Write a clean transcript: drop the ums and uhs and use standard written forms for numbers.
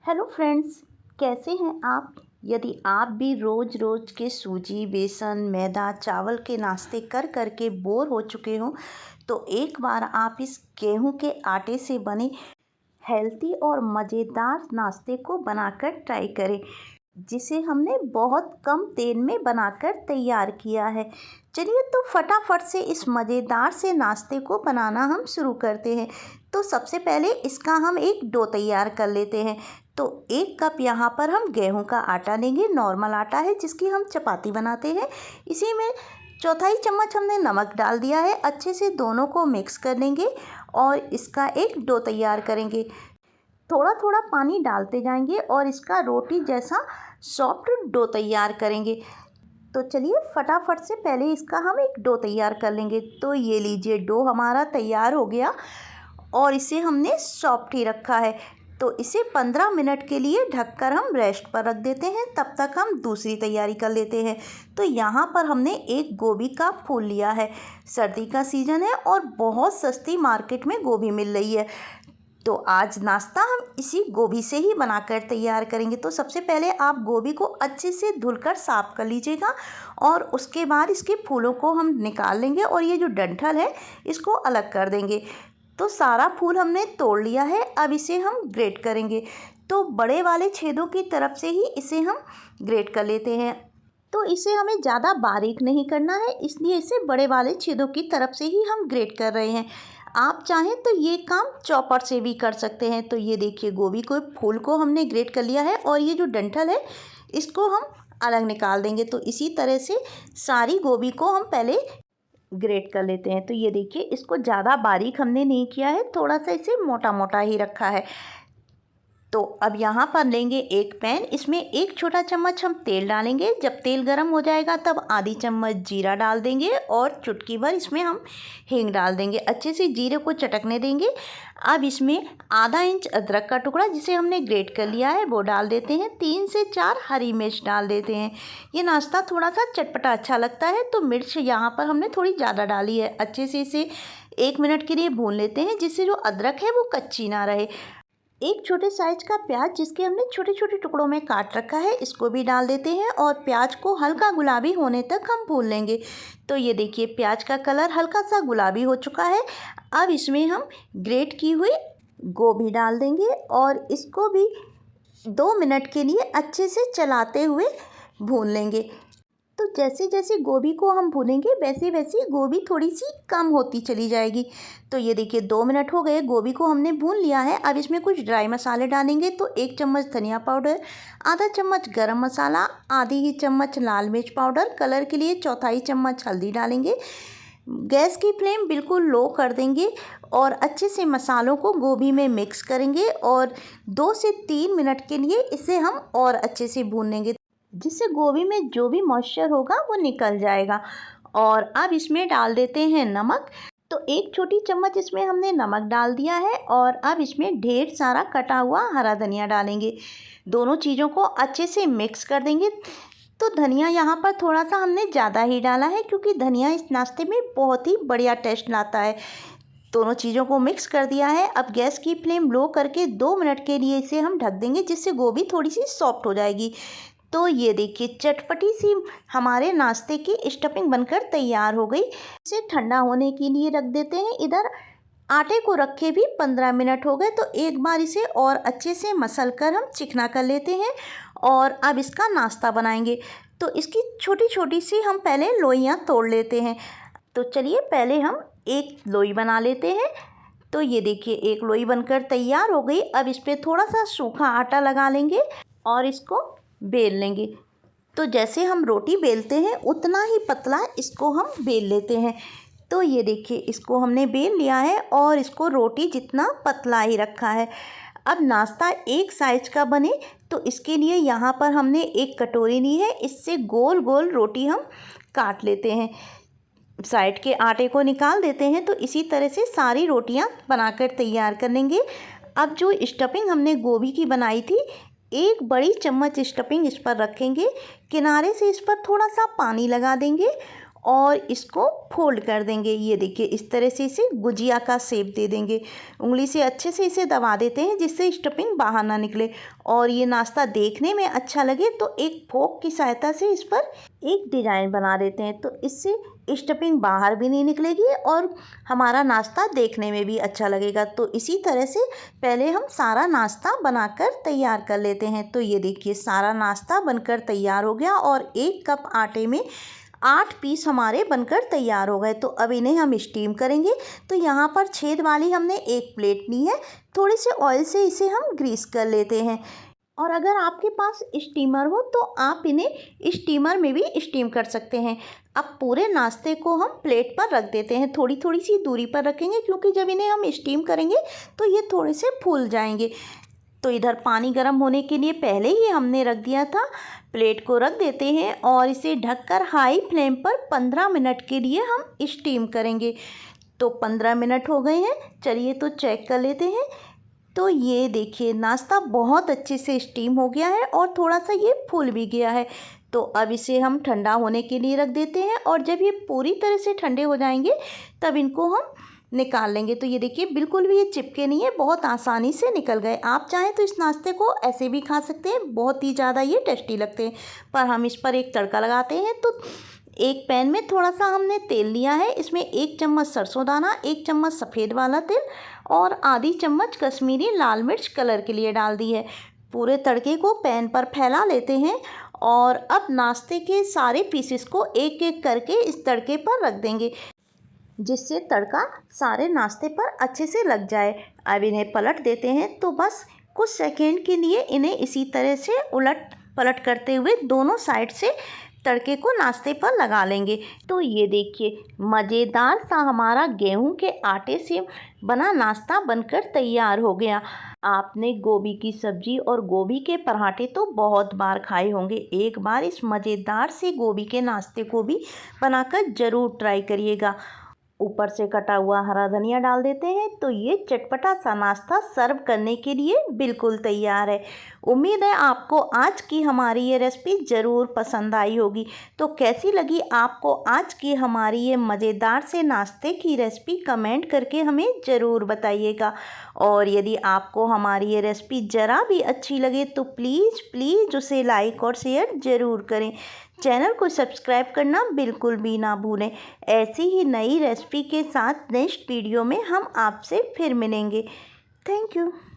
Hello friends, कैसे हैं आप। यदि आप भी रोज़ रोज़ के सूजी, बेसन, मैदा, चावल के नाश्ते कर कर के बोर हो चुके हो, तो एक बार आप इस गेहूं के आटे से बने हेल्दी और मज़ेदार नाश्ते को बनाकर ट्राई करें, जिसे हमने बहुत कम तेल में बनाकर तैयार किया है। चलिए तो फटाफट से इस मज़ेदार से नाश्ते को बनाना हम शुरू करते हैं। तो सबसे पहले इसका हम एक डो तैयार कर लेते हैं। तो 1 कप यहाँ पर हम गेहूं का आटा लेंगे, नॉर्मल आटा है जिसकी हम चपाती बनाते हैं। इसी में चौथाई चम्मच हमने नमक डाल दिया है। अच्छे से दोनों को मिक्स कर लेंगे और इसका एक डो तैयार करेंगे। थोड़ा थोड़ा पानी डालते जाएंगे और इसका रोटी जैसा सॉफ्ट डो तैयार करेंगे। तो चलिए फटाफट से पहले इसका हम एक डो तैयार कर लेंगे। तो ये लीजिए, डो हमारा तैयार हो गया और इसे हमने सॉफ्ट ही रखा है। तो इसे 15 मिनट के लिए ढककर हम रेस्ट पर रख देते हैं। तब तक हम दूसरी तैयारी कर लेते हैं। तो यहाँ पर हमने एक गोभी का फूल लिया है। सर्दी का सीज़न है और बहुत सस्ती मार्केट में गोभी मिल रही है। तो आज नाश्ता हम इसी गोभी से ही बनाकर तैयार करेंगे। तो सबसे पहले आप गोभी को अच्छे से धुलकर साफ़ कर लीजिएगा और उसके बाद इसके फूलों को हम निकाल लेंगे और ये जो डंठल है इसको अलग कर देंगे। तो सारा फूल हमने तोड़ लिया है। अब इसे हम ग्रेट करेंगे। तो बड़े वाले छेदों की तरफ से ही इसे हम ग्रेट कर लेते हैं। तो इसे हमें ज़्यादा बारीक नहीं करना है, इसलिए इसे बड़े वाले छेदों की तरफ से ही हम ग्रेट कर रहे हैं। आप चाहें तो ये काम चॉपर से भी कर सकते हैं। तो ये देखिए, गोभी को फूल को हमने ग्रेट कर लिया है और ये जो डंठल है इसको हम अलग निकाल देंगे। तो इसी तरह से सारी गोभी को हम पहले ग्रेट कर लेते हैं। तो ये देखिए, इसको ज़्यादा बारीक हमने नहीं किया है, थोड़ा सा इसे मोटा मोटा ही रखा है। तो अब यहाँ पर लेंगे एक पैन, इसमें 1 छोटा चम्मच हम तेल डालेंगे। जब तेल गर्म हो जाएगा तब आधी चम्मच जीरा डाल देंगे और चुटकी भर इसमें हम हींग डाल देंगे। अच्छे से जीरे को चटकने देंगे। अब इसमें आधा इंच अदरक का टुकड़ा जिसे हमने ग्रेट कर लिया है वो डाल देते हैं। 3 से 4 हरी मिर्च डाल देते हैं। ये नाश्ता थोड़ा सा चटपटा अच्छा लगता है, तो मिर्च यहाँ पर हमने थोड़ी ज़्यादा डाली है। अच्छे से इसे 1 मिनट के लिए भून लेते हैं, जिससे जो अदरक है वो कच्ची ना रहे। एक छोटे साइज का प्याज जिसके हमने छोटे छोटे टुकड़ों में काट रखा है इसको भी डाल देते हैं और प्याज को हल्का गुलाबी होने तक हम भून लेंगे। तो ये देखिए, प्याज का कलर हल्का सा गुलाबी हो चुका है। अब इसमें हम ग्रेट की हुई गोभी डाल देंगे और इसको भी 2 मिनट के लिए अच्छे से चलाते हुए भून लेंगे। तो जैसे जैसे गोभी को हम भूनेंगे वैसे वैसे गोभी थोड़ी सी कम होती चली जाएगी। तो ये देखिए, 2 मिनट हो गए, गोभी को हमने भून लिया है। अब इसमें कुछ ड्राई मसाले डालेंगे। तो 1 चम्मच धनिया पाउडर, आधा चम्मच गरम मसाला, आधी ही चम्मच लाल मिर्च पाउडर, कलर के लिए चौथाई चम्मच हल्दी डालेंगे। गैस की फ्लेम बिल्कुल लो कर देंगे और अच्छे से मसालों को गोभी में मिक्स करेंगे और 2 से 3 मिनट के लिए इसे हम और अच्छे से भून लेंगे, जिससे गोभी में जो भी मॉइस्चर होगा वो निकल जाएगा। और अब इसमें डाल देते हैं नमक। तो 1 छोटी चम्मच इसमें हमने नमक डाल दिया है और अब इसमें ढेर सारा कटा हुआ हरा धनिया डालेंगे। दोनों चीज़ों को अच्छे से मिक्स कर देंगे। तो धनिया यहाँ पर थोड़ा सा हमने ज़्यादा ही डाला है, क्योंकि धनिया इस नाश्ते में बहुत ही बढ़िया टेस्ट लाता है। दोनों चीज़ों को मिक्स कर दिया है। अब गैस की फ्लेम लो करके 2 मिनट के लिए इसे हम ढक देंगे, जिससे गोभी थोड़ी सी सॉफ्ट हो जाएगी। तो ये देखिए, चटपटी सी हमारे नाश्ते की स्टफिंग बनकर तैयार हो गई। इसे ठंडा होने के लिए रख देते हैं। इधर आटे को रखे भी 15 मिनट हो गए। तो एक बार इसे और अच्छे से मसल कर हम चिकना कर लेते हैं और अब इसका नाश्ता बनाएंगे। तो इसकी छोटी छोटी सी हम पहले लोइयाँ तोड़ लेते हैं। तो चलिए पहले हम एक लोई बना लेते हैं। तो ये देखिए, एक लोई बनकर तैयार हो गई। अब इस पर थोड़ा सा सूखा आटा लगा लेंगे और इसको बेल लेंगे। तो जैसे हम रोटी बेलते हैं उतना ही पतला इसको हम बेल लेते हैं। तो ये देखिए, इसको हमने बेल लिया है और इसको रोटी जितना पतला ही रखा है। अब नाश्ता एक साइज का बने तो इसके लिए यहाँ पर हमने एक कटोरी ली है। इससे गोल गोल रोटी हम काट लेते हैं। साइड के आटे को निकाल देते हैं। तो इसी तरह से सारी रोटियाँ बनाकर तैयार कर लेंगे। अब जो स्टफिंग हमने गोभी की बनाई थी, 1 बड़ी चम्मच स्टफिंग इस पर रखेंगे। किनारे से इस पर थोड़ा सा पानी लगा देंगे और इसको फोल्ड कर देंगे। ये देखिए इस तरह से इसे गुजिया का शेप दे देंगे। उंगली से अच्छे से इसे दबा देते हैं जिससे स्टफिंग बाहर ना निकले। और ये नाश्ता देखने में अच्छा लगे तो एक फोक की सहायता से इस पर एक डिज़ाइन बना देते हैं, तो इससे स्टफिंग बाहर भी नहीं निकलेगी और हमारा नाश्ता देखने में भी अच्छा लगेगा। तो इसी तरह से पहले हम सारा नाश्ता बनाकर तैयार कर लेते हैं। तो ये देखिए सारा नाश्ता बनकर तैयार हो गया और 1 कप आटे में 8 पीस हमारे बनकर तैयार हो गए। तो अब इन्हें हम स्टीम करेंगे। तो यहाँ पर छेद वाली हमने एक प्लेट ली है, थोड़े से ऑयल से इसे हम ग्रीस कर लेते हैं। और अगर आपके पास स्टीमर हो तो आप इन्हें स्टीमर में भी स्टीम कर सकते हैं। अब पूरे नाश्ते को हम प्लेट पर रख देते हैं, थोड़ी थोड़ी सी दूरी पर रखेंगे क्योंकि जब इन्हें हम स्टीम करेंगे तो ये थोड़े से फूल जाएंगे। तो इधर पानी गर्म होने के लिए पहले ही हमने रख दिया था। प्लेट को रख देते हैं और इसे ढककर हाई फ्लेम पर 15 मिनट के लिए हम स्टीम करेंगे। तो 15 मिनट हो गए हैं, चलिए तो चेक कर लेते हैं। तो ये देखिए नाश्ता बहुत अच्छे से स्टीम हो गया है और थोड़ा सा ये फूल भी गया है। तो अब इसे हम ठंडा होने के लिए रख देते हैं और जब ये पूरी तरह से ठंडे हो जाएंगे तब इनको हम निकाल लेंगे। तो ये देखिए बिल्कुल भी ये चिपके नहीं है, बहुत आसानी से निकल गए। आप चाहें तो इस नाश्ते को ऐसे भी खा सकते हैं, बहुत ही ज़्यादा ये टेस्टी लगते हैं। पर हम इस पर एक तड़का लगाते हैं। तो एक पैन में थोड़ा सा हमने तेल लिया है, इसमें 1 चम्मच सरसों दाना, 1 चम्मच सफ़ेद वाला तिल और आधी चम्मच कश्मीरी लाल मिर्च कलर के लिए डाल दी है। पूरे तड़के को पैन पर फैला लेते हैं और अब नाश्ते के सारे पीसेस को एक एक करके इस तड़के पर रख देंगे जिससे तड़का सारे नाश्ते पर अच्छे से लग जाए। अब इन्हें पलट देते हैं। तो बस कुछ सेकंड के लिए इन्हें इसी तरह से उलट पलट करते हुए दोनों साइड से तड़के को नाश्ते पर लगा लेंगे। तो ये देखिए मज़ेदार सा हमारा गेहूं के आटे से बना नाश्ता बनकर तैयार हो गया। आपने गोभी की सब्जी और गोभी के पराठे तो बहुत बार खाए होंगे, एक बार इस मज़ेदार से गोभी के नाश्ते को भी बनाकर ज़रूर ट्राई करिएगा। ऊपर से कटा हुआ हरा धनिया डाल देते हैं। तो ये चटपटा सा नाश्ता सर्व करने के लिए बिल्कुल तैयार है। उम्मीद है आपको आज की हमारी ये रेसिपी ज़रूर पसंद आई होगी। तो कैसी लगी आपको आज की हमारी ये मज़ेदार से नाश्ते की रेसिपी कमेंट करके हमें ज़रूर बताइएगा। और यदि आपको हमारी ये रेसिपी ज़रा भी अच्छी लगे तो प्लीज़ उसे लाइक और शेयर ज़रूर करें। चैनल को सब्सक्राइब करना बिल्कुल भी ना भूलें। ऐसी ही नई रेसिपी के साथ नेक्स्ट वीडियो में हम आपसे फिर मिलेंगे। Thank you.